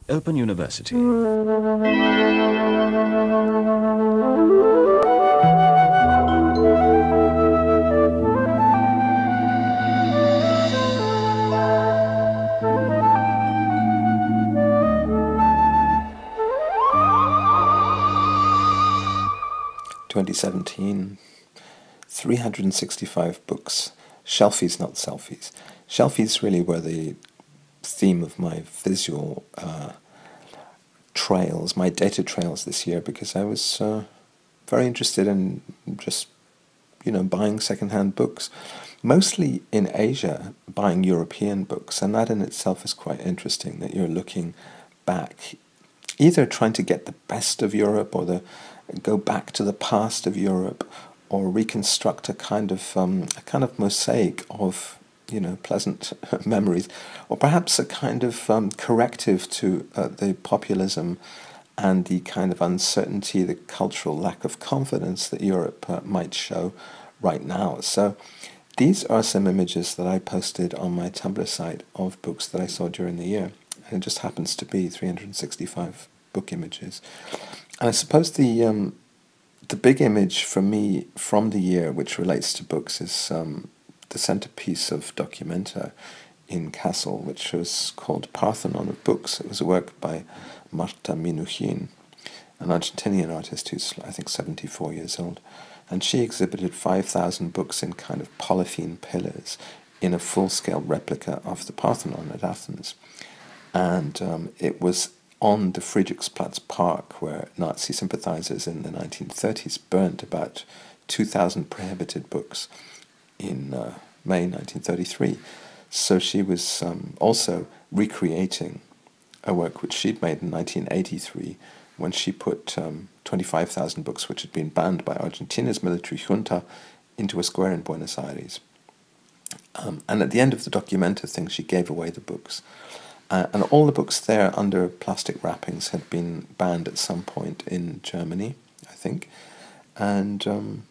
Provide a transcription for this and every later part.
Open University. 2017, 365 books. Shelfies, not selfies. Shelfies really were the theme of my visual trails, my data trails this year, because I was very interested in just, buying secondhand books, mostly in Asia, buying European books, and that in itself is quite interesting, that you're looking back, either trying to get the best of Europe or go back to the past of Europe, or reconstruct a kind of mosaic of pleasant memories, or perhaps a kind of corrective to the populism and the kind of uncertainty, the cultural lack of confidence that Europe might show right now. So these are some images that I posted on my Tumblr site of books that I saw during the year. And it just happens to be 365 book images. And I suppose the big image for me from the year, which relates to books, is the centerpiece of Documenta in Kassel, which was called Parthenon of Books. It was a work by Marta Minuchin, an Argentinian artist who's, I think, 74 years old. And she exhibited 5,000 books in kind of polythene pillars in a full-scale replica of the Parthenon at Athens. And it was on the Friedrichsplatz Park, where Nazi sympathizers in the 1930s burnt about 2,000 prohibited books in May 1933. So she was also recreating a work which she'd made in 1983, when she put 25,000 books which had been banned by Argentina's military junta into a square in Buenos Aires. And at the end of the Documenta thing, she gave away the books. And all the books there under plastic wrappings had been banned at some point in Germany, I think. And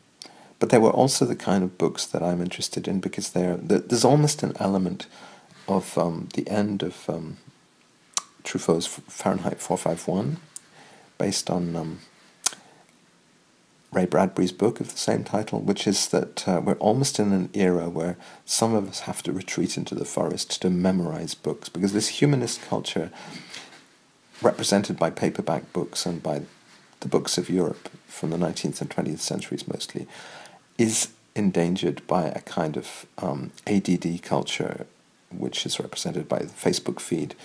but they were also the kind of books that I'm interested in, because there's almost an element of the end of Truffaut's Fahrenheit 451, based on Ray Bradbury's book of the same title, which is that we're almost in an era where some of us have to retreat into the forest to memorize books, because this humanist culture, represented by paperback books and by the books of Europe from the 19th and 20th centuries mostly, is endangered by a kind of ADD culture, which is represented by the Facebook feed,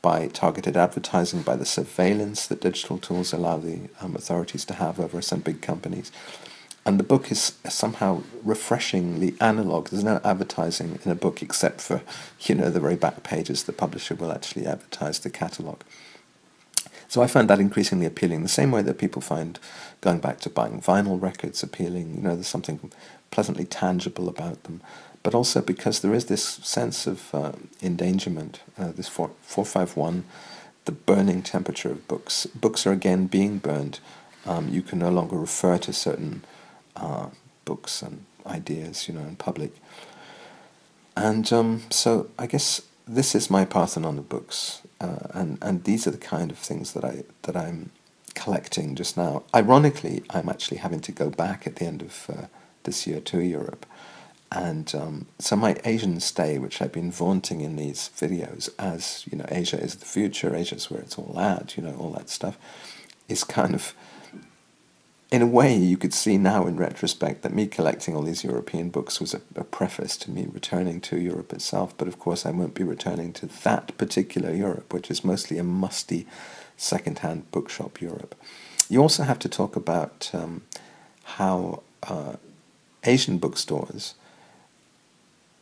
by targeted advertising, by the surveillance that digital tools allow the authorities to have over some big companies. And the book is somehow refreshingly analog. There's no advertising in a book except for, the very back pages. The publisher will actually advertise the catalogue. So I find that increasingly appealing, the same way that people find going back to buying vinyl records appealing. There's something pleasantly tangible about them. But also because there is this sense of endangerment, this 451, the burning temperature of books. Books are again being burned. You can no longer refer to certain books and ideas, in public. And so I guess this is my Parthenon of books, and these are the kind of things that I'm collecting just now. Ironically, I'm actually having to go back at the end of this year to Europe. And so my Asian stay, which I've been vaunting in these videos as, Asia is the future, Asia's where it's all at, all that stuff, is kind of, in a way, you could see now in retrospect that me collecting all these European books was a preface to me returning to Europe itself. But of course I won't be returning to that particular Europe, which is mostly a musty second-hand bookshop Europe. You also have to talk about how Asian bookstores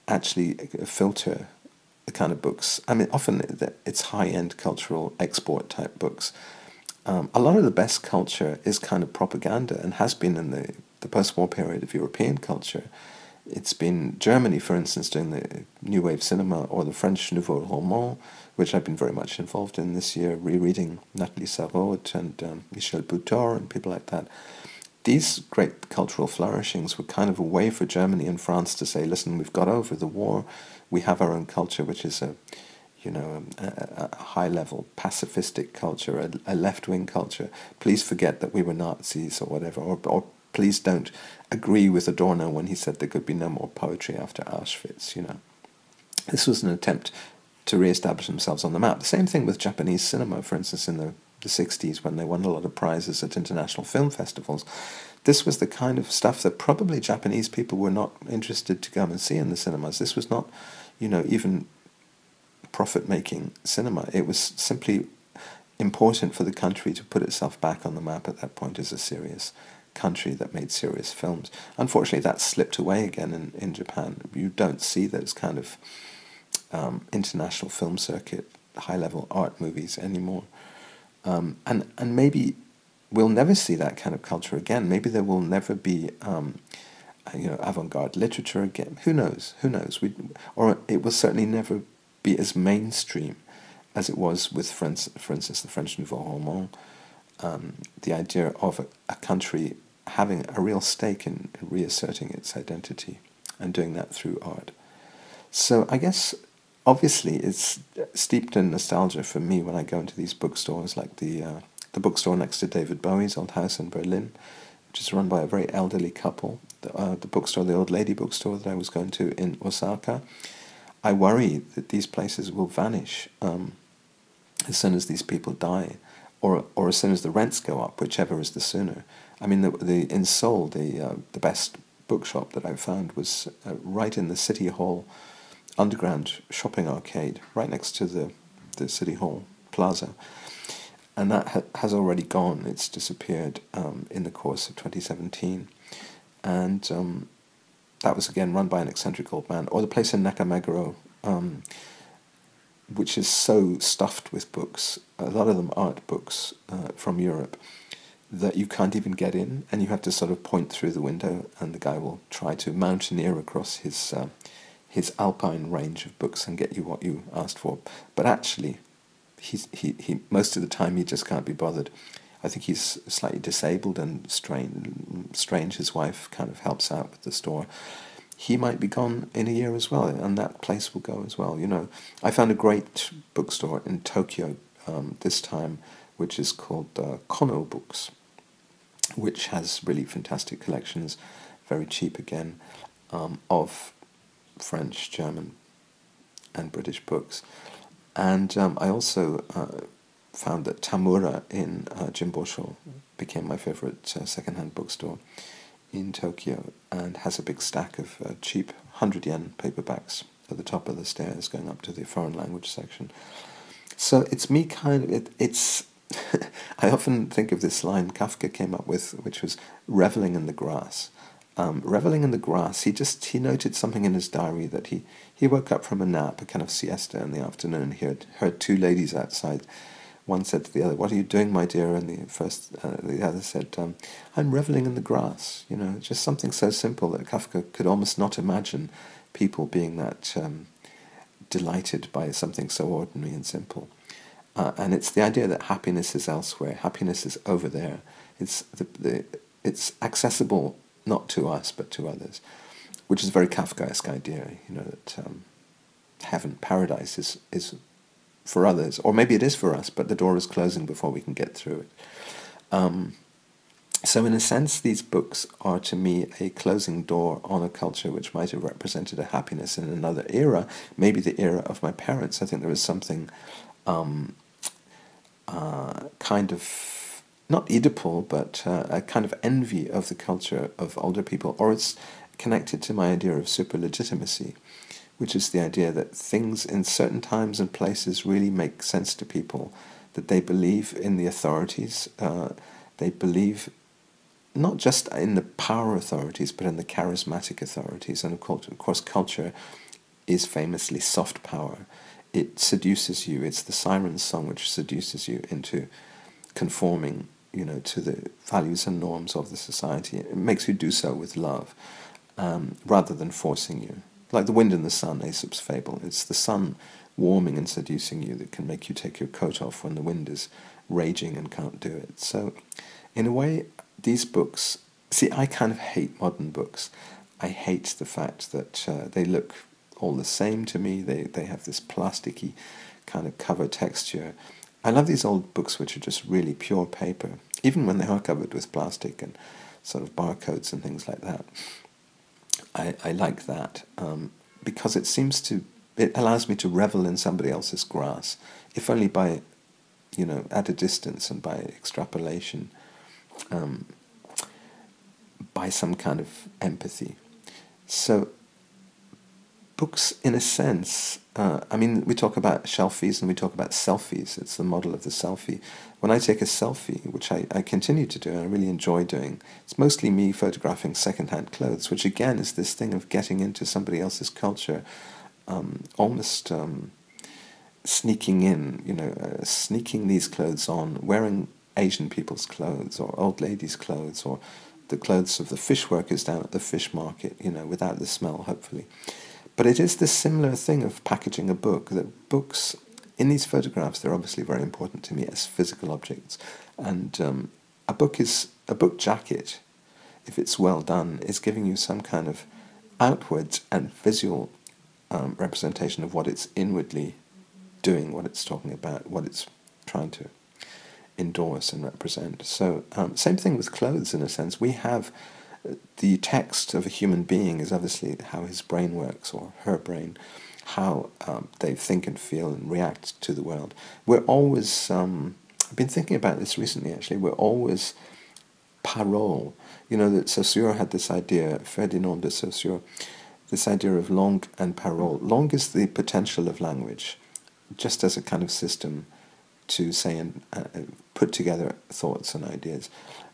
actually filter the kind of books. I mean, often it's high-end cultural export type books. A lot of the best culture is kind of propaganda, and has been in the post-war period of European culture. It's been Germany, for instance, doing the New Wave cinema, or the French Nouveau Roman, which I've been very much involved in this year, rereading Nathalie Sarraute and Michel Butor and people like that. These great cultural flourishings were kind of a way for Germany and France to say, listen, we've got over the war, we have our own culture, which is a a high-level pacifistic culture, a left-wing culture. Please forget that we were Nazis or whatever, or please don't agree with Adorno when he said there could be no more poetry after Auschwitz, This was an attempt to re-establish themselves on the map. The same thing with Japanese cinema, for instance, in the 60s when they won a lot of prizes at international film festivals. This was the kind of stuff that probably Japanese people were not interested to come and see in the cinemas. This was not, even profit-making cinema. It was simply important for the country to put itself back on the map at that point as a serious country that made serious films. Unfortunately, that's slipped away again in Japan. You don't see those kind of international film circuit, high-level art movies anymore. And maybe we'll never see that kind of culture again. Maybe there will never be avant-garde literature again. Who knows? Or it will certainly never be as mainstream as it was with, for instance, the French Nouveau Roman. The idea of a country having a real stake in reasserting its identity and doing that through art. So I guess, obviously, it's steeped in nostalgia for me when I go into these bookstores, like the bookstore next to David Bowie's old house in Berlin, which is run by a very elderly couple. The bookstore, the Old Lady bookstore that I was going to in Osaka. I worry that these places will vanish as soon as these people die, or as soon as the rents go up, whichever is the sooner. I mean, in Seoul, the best bookshop that I found was right in the City Hall underground shopping arcade, right next to the City Hall Plaza. And that has already gone. It's disappeared in the course of 2017. And that was, again, run by an eccentric old man. Or the place in Nakameguro, which is so stuffed with books, a lot of them art books from Europe, that you can't even get in, and you have to sort of point through the window, and the guy will try to mountaineer across his alpine range of books and get you what you asked for. But actually, he most of the time he just can't be bothered. I think he's slightly disabled and strange. His wife kind of helps out with the store. He might be gone in a year as well, and that place will go as well. I found a great bookstore in Tokyo this time, which is called Kono Books, which has really fantastic collections, very cheap again, of French, German, and British books. And I also found that Tamura in Jimbosho became my favorite second-hand bookstore in Tokyo, and has a big stack of cheap 100 yen paperbacks at the top of the stairs going up to the foreign language section. So it's me it's I often think of this line Kafka came up with, which was reveling in the grass. Reveling in the grass, he noted something in his diary that he woke up from a nap, a kind of siesta in the afternoon, and he had heard two ladies outside. One said to the other, "What are you doing, my dear?" And the other said, "I'm reveling in the grass." Just something so simple that Kafka could almost not imagine people being that delighted by something so ordinary and simple. And it's the idea that happiness is elsewhere, happiness is over there. It's accessible not to us but to others, which is a very Kafkaesque idea. That heaven, paradise is for others, or maybe it is for us, but the door is closing before we can get through it. So in a sense, these books are to me a closing door on a culture which might have represented a happiness in another era, maybe the era of my parents. I think there was something kind of, not Oedipal, but a kind of envy of the culture of older people, or it's connected to my idea of super-legitimacy, which is the idea that things in certain times and places really make sense to people, that they believe in the authorities, they believe not just in the power authorities, but in the charismatic authorities. And of course, culture is famously soft power. It seduces you. It's the siren's song which seduces you into conforming, to the values and norms of the society. It makes you do so with love, rather than forcing you. Like the wind and the sun, Aesop's fable. It's the sun warming and seducing you that can make you take your coat off when the wind is raging and can't do it. So, in a way, these books... See, I kind of hate modern books. I hate the fact that they look all the same to me. They have this plasticky kind of cover texture. I love these old books which are just really pure paper, even when they are covered with plastic and sort of barcodes and things like that. I like that because it allows me to revel in somebody else's grass, if only by, at a distance and by extrapolation, by some kind of empathy. So books, in a sense, we talk about shelfies and we talk about selfies. It's the model of the selfie. When I take a selfie, which I continue to do, and I really enjoy doing, it's mostly me photographing second-hand clothes, which again is this thing of getting into somebody else's culture, almost sneaking in, sneaking these clothes on, wearing Asian people's clothes or old ladies' clothes or the clothes of the fish workers down at the fish market, without the smell, hopefully. But it is this similar thing of packaging a book, that books, in these photographs, they're obviously very important to me as physical objects. And a book jacket, if it's well done, is giving you some kind of outward and visual representation of what it's inwardly doing, what it's talking about, what it's trying to endorse and represent. So same thing with clothes, in a sense. We have the text of a human being is obviously how his brain works, or her brain, how they think and feel and react to the world. We're always, I've been thinking about this recently actually, we're always parole. That Saussure had this idea, Ferdinand de Saussure, this idea of langue and parole. Langue is the potential of language, just as a kind of system to say and put together thoughts and ideas.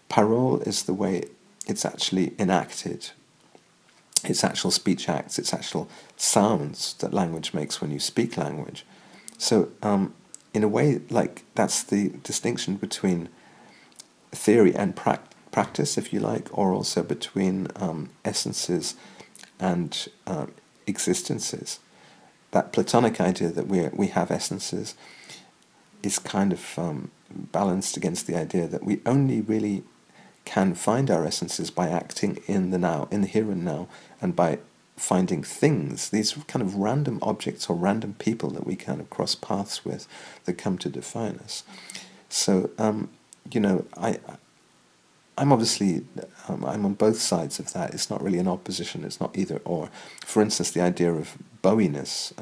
Parole is the way it's actually enacted. It's actual speech acts, it's actual sounds that language makes when you speak language. So, in a way, like, that's the distinction between theory and practice, if you like, or also between essences and existences. That Platonic idea that we have essences is kind of balanced against the idea that we only really can find our essences by acting in the now, in the here and now, and by finding things, these kind of random objects or random people that we kind of cross paths with that come to define us. So, I'm obviously, I'm on both sides of that. It's not really an opposition, it's not either or. For instance, the idea of Bowie-ness,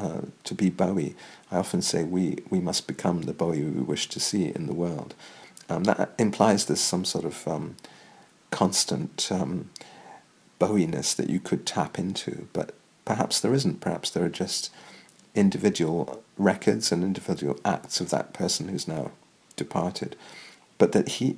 to be Bowie, I often say we must become the Bowie we wish to see in the world. That implies there's some sort of constant Bowie-ness that you could tap into, but perhaps there isn't. Perhaps there are just individual records and individual acts of that person who's now departed. But that he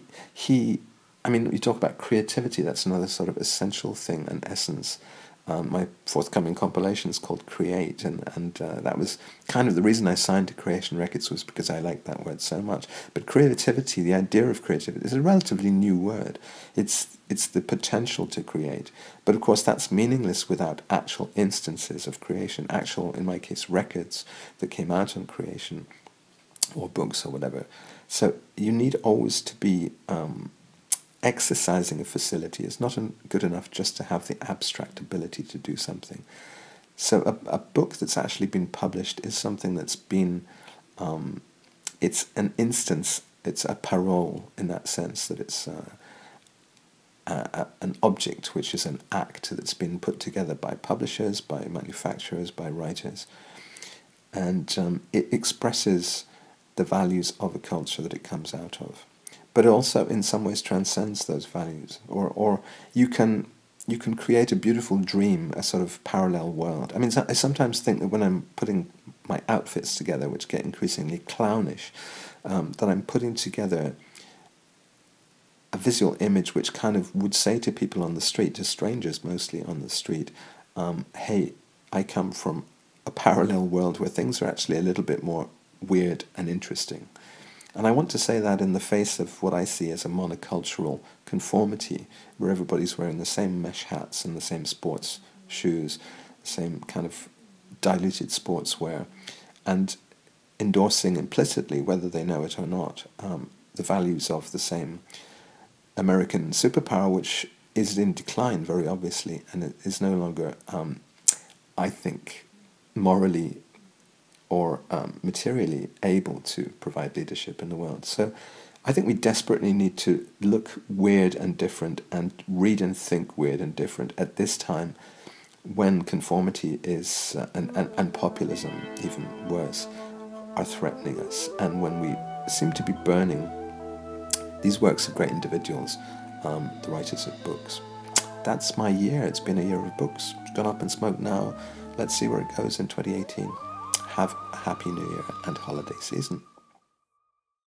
you talk about creativity, that's another sort of essential thing, an essence. My forthcoming compilation is called Create, and that was kind of the reason I signed to Creation Records, was because I liked that word so much. But creativity, the idea of creativity, is a relatively new word. It's the potential to create. But of course that's meaningless without actual instances of creation, actual, in my case, records that came out on creation, or books or whatever. So you need always to be exercising a facility. It's not good enough just to have the abstract ability to do something. So a book that's actually been published is something that's been, it's an instance, it's a parole in that sense, that it's an object which is an act that's been put together by publishers, by manufacturers, by writers. And it expresses the values of a culture that it comes out of. But it also in some ways transcends those values, or you can create a beautiful dream, a sort of parallel world. I mean, I sometimes think that when I'm putting my outfits together, which get increasingly clownish, that I'm putting together a visual image which kind of would say to people on the street, to strangers mostly on the street, hey, I come from a parallel world where things are actually a little bit more weird and interesting. And I want to say that in the face of what I see as a monocultural conformity, where everybody's wearing the same mesh hats and the same sports shoes, the same kind of diluted sportswear, and endorsing implicitly, whether they know it or not, the values of the same American superpower, which is in decline very obviously, and it is no longer, I think, morally or materially able to provide leadership in the world. So I think we desperately need to look weird and different and read and think weird and different at this time when conformity is, and populism, even worse, are threatening us, and when we seem to be burning these works of great individuals, the writers of books. That's my year. It's been a year of books. It's gone up in smoke now. Let's see where it goes in 2018. Have a happy New Year and holiday season.